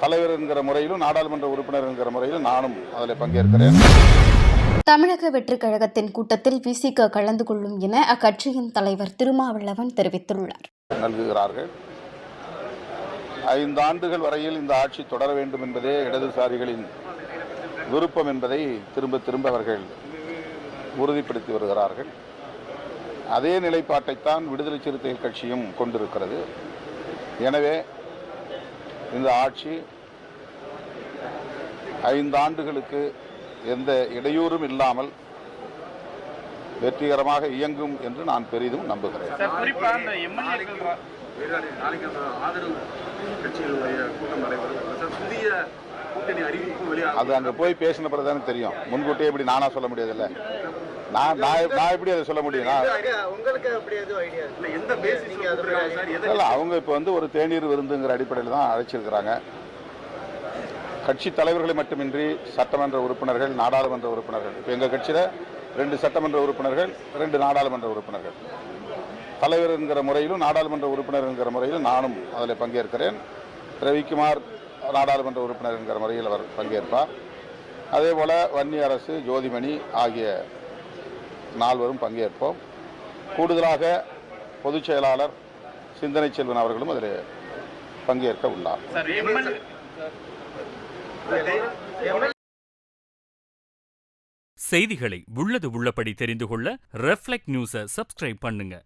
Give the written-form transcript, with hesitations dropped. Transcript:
தலைவர் என்கிற முறையிலும் நாடாளுமன்ற உறுப்பினர் என்கிற முறையிலும் நானும் அதில் பங்கேற்கிறேன். தமிழக வெற்றிக் கழகத்தின் கூட்டத்தில் விசிக கலந்து கொள்ளும் என அக்கட்சியின் தலைவர் திருமாவளவன் தெரிவித்துள்ளார். நல்குகிறார்கள். 5 ஆண்டுகள் வரையில் இந்த ஆட்சி தொடர வேண்டும் என்பதே இடதுசாரிகளின் விருப்பம் என்பதை திரும்ப திரும்ப அவர்கள் உறுதிப்படுத்தி வருகிறார்கள். அதே நிலைப்பாட்டைத்தான் விடுதலை சிறுத்தைகள் கட்சியும் கொண்டிருக்கிறது. எனவே இந்த ஆட்சி 5 ஆண்டுகளுக்கு எந்த இடையூறும் இல்லாமல் வெற்றிகரமாக இயங்கும் என்று நான் பெரிதும் நம்புகிறேன். அது அங்க போய் பேசின பிறகுதானே தெரியும். முன்கூட்டியே இப்படி நானா சொல்ல முடியாதுல்ல. நான் எப்படி அதை சொல்ல முடியும்? அவங்க இப்ப ஒரு தேநீர் விருந்துங்கிற அடிப்படையில் தான் அழைச்சிருக்கிறாங்க. கட்சி தலைவர்களை மட்டுமின்றி சட்டமன்ற உறுப்பினர்கள், நாடாளுமன்ற உறுப்பினர்கள், இப்போ எங்கள் கட்சியில் 2 சட்டமன்ற உறுப்பினர்கள், 2 நாடாளுமன்ற உறுப்பினர்கள், தலைவர் என்கிற முறையிலும் நாடாளுமன்ற உறுப்பினர் என்கிற முறையிலும் நானும் அதில் பங்கேற்கிறேன். ரவிக்குமார் நாடாளுமன்ற உறுப்பினர் என்கிற முறையில் அவர் பங்கேற்பார். அதேபோல் வன்னி அரசு, ஜோதிமணி ஆகிய 4 பங்கேற்போம். கூடுதலாக பொதுச் செயலாளர் சிந்தனை செல்வன் அவர்களும் அதில் பங்கேற்க உள்ளார். செய்திகளை உள்ளது உள்ளபடி தெரிந்து கொள்ள ரெஃப்ளெக்ட் நியூஸை சப்ஸ்கிரைப் பண்ணுங்க.